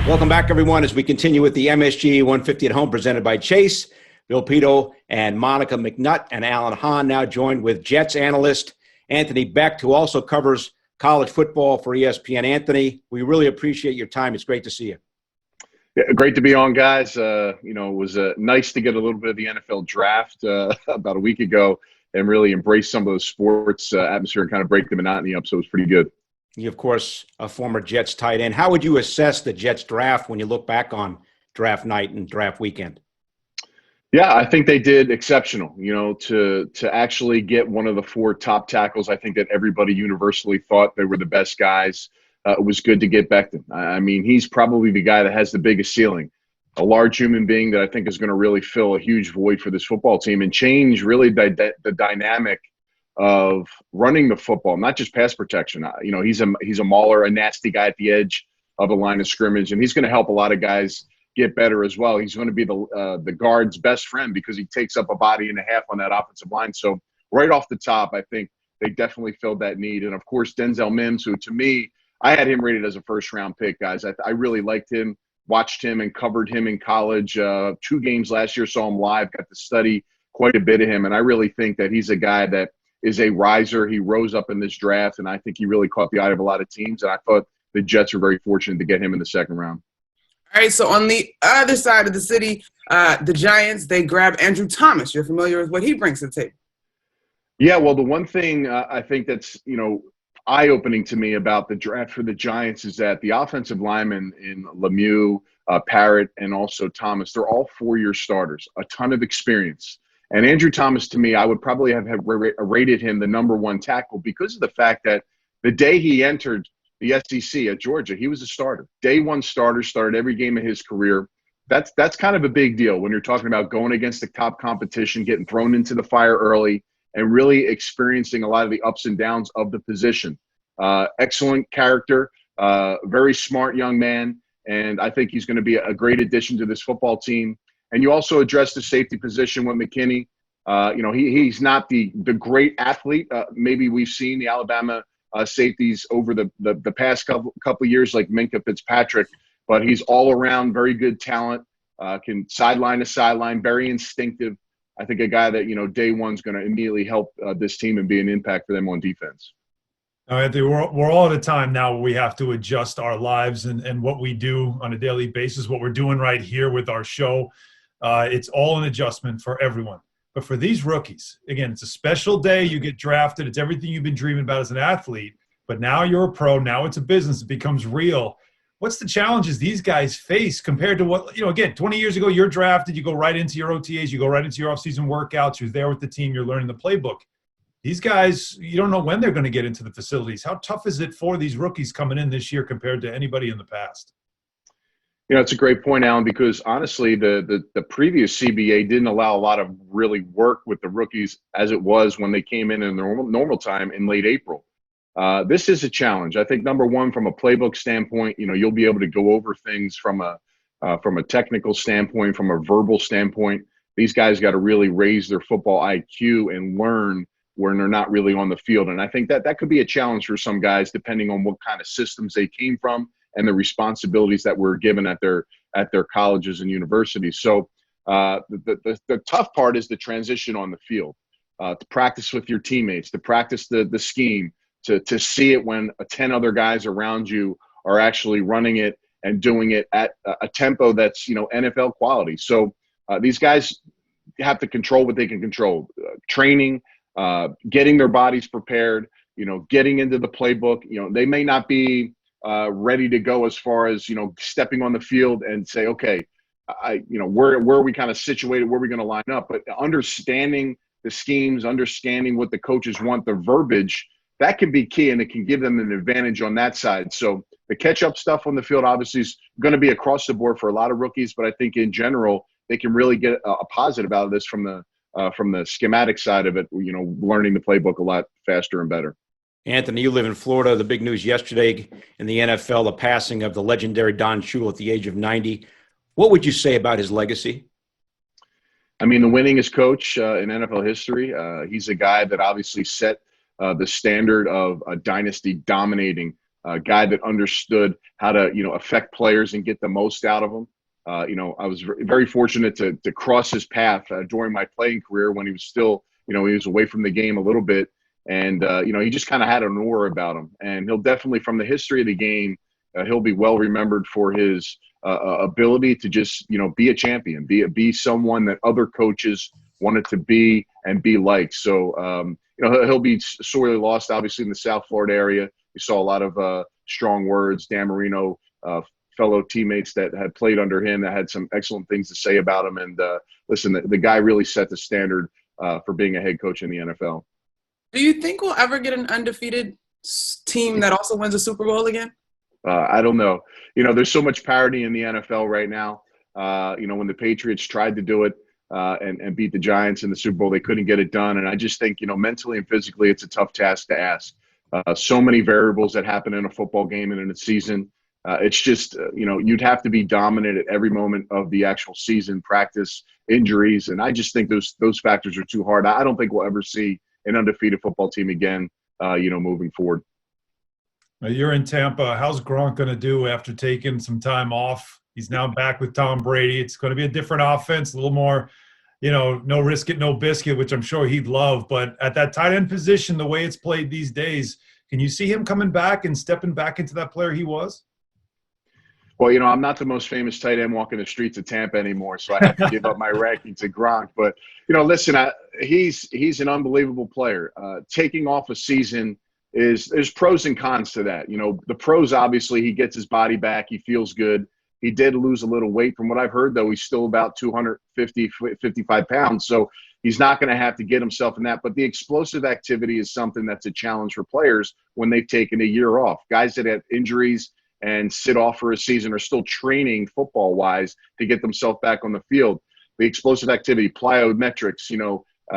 Welcome back, everyone, as we continue with the MSG 150 at Home presented by Chase. Bill Pito and Monica McNutt and Alan Hahn now joined with Jets analyst Anthony Becht, who also covers college football for ESPN. Anthony, we really appreciate your time. It's great to see you. Yeah, great to be on, guys. It was nice to get a little bit of the NFL draft about a week ago and really embrace some of the sports atmosphere and kind of break the monotony up. So it was pretty good. You, of course, a former Jets tight end. How would you assess the Jets draft when you look back on draft night and draft weekend? Yeah, I think they did exceptional, to actually get one of the four top tackles. I think that everybody universally thought they were the best guys. It was good to get Becton. I mean, he's probably the guy that has the biggest ceiling, a large human being that I think is going to really fill a huge void for this football team and change really the dynamic of running the football, not just pass protection. He's a mauler, a nasty guy at the edge of the line of scrimmage, and he's going to help a lot of guys get better as well. He's going to be the guard's best friend because he takes up a body and a half on that offensive line. So right off the top, I think they definitely filled that need. And, of course, Denzel Mims, who to me, I had him rated as a first-round pick, guys. I really liked him, watched him and covered him in college. 2 games last year, saw him live, got to study quite a bit of him. And I really think that he's a guy that is a riser. He rose up in this draft, and I think he really caught the eye of a lot of teams. And I thought the Jets were very fortunate to get him in the second round. All right, so on the other side of the city, the Giants, they grab Andrew Thomas. You're familiar with what he brings to the table. Yeah, well, the one thing I think that's, eye-opening to me about the draft for the Giants is that the offensive linemen in Lemieux, Parrott, and also Thomas, they're all 4-year starters, a ton of experience. And Andrew Thomas, to me, I would probably have rated him the number 1 tackle because of the fact that the day he entered the SEC at Georgia, he was a starter. Day 1 starter, started every game of his career. That's kind of a big deal when you're talking about going against the top competition, getting thrown into the fire early, and really experiencing a lot of the ups and downs of the position. Excellent character, very smart young man, and I think he's going to be a great addition to this football team. And you also address the safety position with McKinney. He's not the great athlete. Maybe we've seen the Alabama safeties over the past couple of years, like Minkah Fitzpatrick, but he's all around very good talent, can sideline to sideline, very instinctive. I think a guy that, day one's going to immediately help this team and be an impact for them on defense. Anthony, we're all at a time now where we have to adjust our lives and what we do on a daily basis, what we're doing right here with our show. It's all an adjustment for everyone. But for these rookies, again, it's a special day. You get drafted. It's everything you've been dreaming about as an athlete. But now you're a pro. Now it's a business. It becomes real. What's the challenges these guys face compared to what, again, 20 years ago, you're drafted. You go right into your OTAs. You go right into your offseason workouts. You're there with the team. You're learning the playbook. These guys, you don't know when they're going to get into the facilities. How tough is it for these rookies coming in this year compared to anybody in the past? It's a great point, Alan, because honestly, the previous CBA didn't allow a lot of really work with the rookies as it was when they came in the normal time in late April. This is a challenge. I think, number one, from a playbook standpoint, you'll be able to go over things from a technical standpoint, from a verbal standpoint. These guys got to really raise their football IQ and learn when they're not really on the field. And I think that could be a challenge for some guys, depending on what kind of systems they came from and the responsibilities that were given at their colleges and universities. So the tough part is the transition on the field, to practice with your teammates, to practice the scheme, to see it when 10 other guys around you are actually running it and doing it at a tempo that's, NFL quality. So these guys have to control what they can control, training, getting their bodies prepared, getting into the playbook. They may not be ready to go as far as, stepping on the field and say, okay, where are we kind of situated, where are we going to line up? But understanding the schemes, understanding what the coaches want, the verbiage, that can be key, and it can give them an advantage on that side. So the catch-up stuff on the field obviously is going to be across the board for a lot of rookies, but I think in general they can really get a positive out of this from the schematic side of it, learning the playbook a lot faster and better. Anthony, you live in Florida. The big news yesterday in the NFL, the passing of the legendary Don Shula at the age of 90. What would you say about his legacy? I mean, the winningest coach in NFL history. He's a guy that obviously set the standard of a dynasty dominating a guy that understood how to, affect players and get the most out of them. I was very fortunate to cross his path during my playing career when he was still, he was away from the game a little bit. And, he just kind of had an aura about him. And he'll definitely, from the history of the game, he'll be well remembered for his ability to just, be a champion, be someone that other coaches wanted to be and be like. So, he'll be sorely lost, obviously, in the South Florida area. We saw a lot of strong words, Dan Marino, fellow teammates that had played under him that had some excellent things to say about him. And listen, the guy really set the standard for being a head coach in the NFL. Do you think we'll ever get an undefeated team that also wins a Super Bowl again? I don't know. There's so much parity in the NFL right now. When the Patriots tried to do it and beat the Giants in the Super Bowl, they couldn't get it done. And I just think, mentally and physically, it's a tough task to ask. So many variables that happen in a football game and in a season. It's just, you'd have to be dominant at every moment of the actual season, practice, injuries. And I just think those factors are too hard. I don't think we'll ever see an undefeated football team again, moving forward. You're in Tampa. How's Gronk going to do after taking some time off? He's now back with Tom Brady. It's going to be a different offense, a little more, no risk it, no biscuit, which I'm sure he'd love. But at that tight end position, the way it's played these days, can you see him coming back and stepping back into that player he was? Well, I'm not the most famous tight end walking the streets of Tampa anymore, so I have to give up my ranking to Gronk. But, listen, he's an unbelievable player. Taking off a season there's pros and cons to that. The pros, obviously, he gets his body back. He feels good. He did lose a little weight. From what I've heard, though, he's still about 250, 55 pounds. So he's not going to have to get himself in that. But the explosive activity is something that's a challenge for players when they've taken a year off. Guys that have injuries and sit off for a season are still training football-wise to get themselves back on the field. The explosive activity, plyometrics,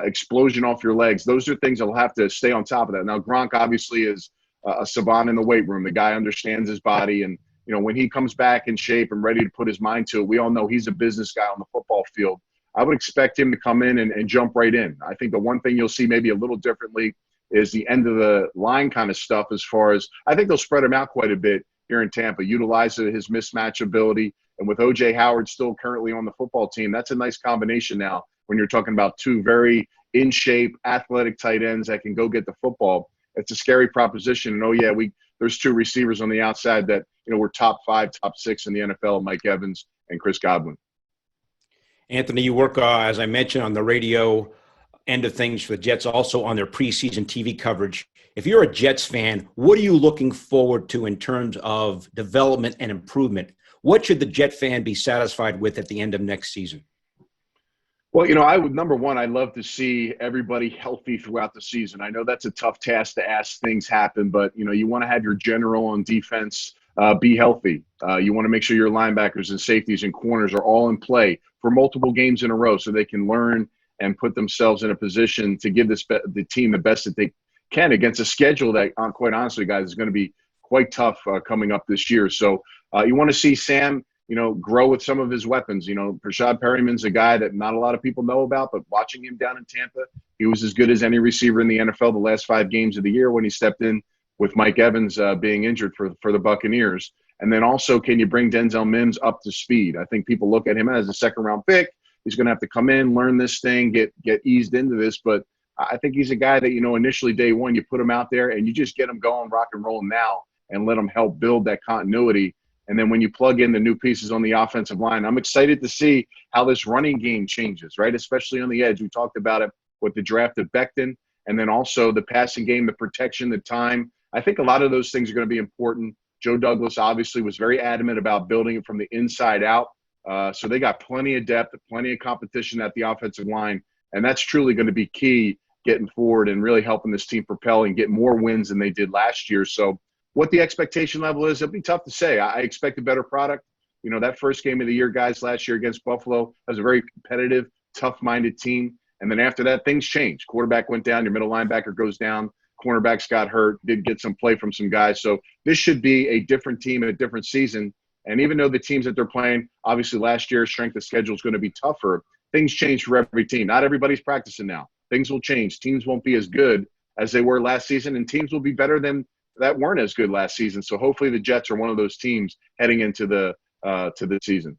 explosion off your legs, those are things that will have to stay on top of that. Now, Gronk obviously is a savant in the weight room. The guy understands his body. And, when he comes back in shape and ready to put his mind to it, we all know he's a business guy on the football field. I would expect him to come in and jump right in. I think the one thing you'll see maybe a little differently is the end of the line kind of stuff as far as I think they'll spread him out quite a bit here in Tampa, utilize his mismatch ability. And with O.J. Howard still currently on the football team, that's a nice combination now when you're talking about two very in-shape, athletic tight ends that can go get the football. It's a scary proposition. And, there's two receivers on the outside that, were top 5, top 6 in the NFL, Mike Evans and Chris Godwin. Anthony, you work, as I mentioned, on the radio end of things for the Jets, also on their preseason TV coverage. If you're a Jets fan, what are you looking forward to in terms of development and improvement? What should the Jet fan be satisfied with at the end of next season? Well, number one, I'd love to see everybody healthy throughout the season. I know that's a tough task to ask things happen, but, you want to have your general on defense be healthy. You want to make sure your linebackers and safeties and corners are all in play for multiple games in a row so they can learn and put themselves in a position to give the team the best that they can against a schedule that, quite honestly, guys, is going to be quite tough coming up this year. So you want to see Sam, grow with some of his weapons. Rashad Perryman's a guy that not a lot of people know about, but watching him down in Tampa, he was as good as any receiver in the NFL the last 5 games of the year when he stepped in with Mike Evans being injured for the Buccaneers. And then also, can you bring Denzel Mims up to speed? I think people look at him as a second-round pick. He's going to have to come in, learn this thing, get eased into this. But I think he's a guy that, initially day one, you put him out there and you just get him going, rock and rolling now and let him help build that continuity. And then when you plug in the new pieces on the offensive line, I'm excited to see how this running game changes, right? Especially on the edge. We talked about it with the draft of Becton, and then also the passing game, the protection, the time. I think a lot of those things are going to be important. Joe Douglas obviously was very adamant about building it from the inside out. So they got plenty of depth, plenty of competition at the offensive line. And that's truly going to be key getting forward and really helping this team propel and get more wins than they did last year. So what the expectation level is, it'll be tough to say. I expect a better product. That first game of the year, guys, last year against Buffalo, was a very competitive, tough-minded team. And then after that, things changed. Quarterback went down, your middle linebacker goes down, cornerbacks got hurt, did get some play from some guys. So this should be a different team in a different season. And even though the teams that they're playing, obviously last year's strength of schedule is going to be tougher, things change for every team. Not everybody's practicing now. Things will change. Teams won't be as good as they were last season, and teams will be better than that weren't as good last season. So hopefully the Jets are one of those teams heading into the season.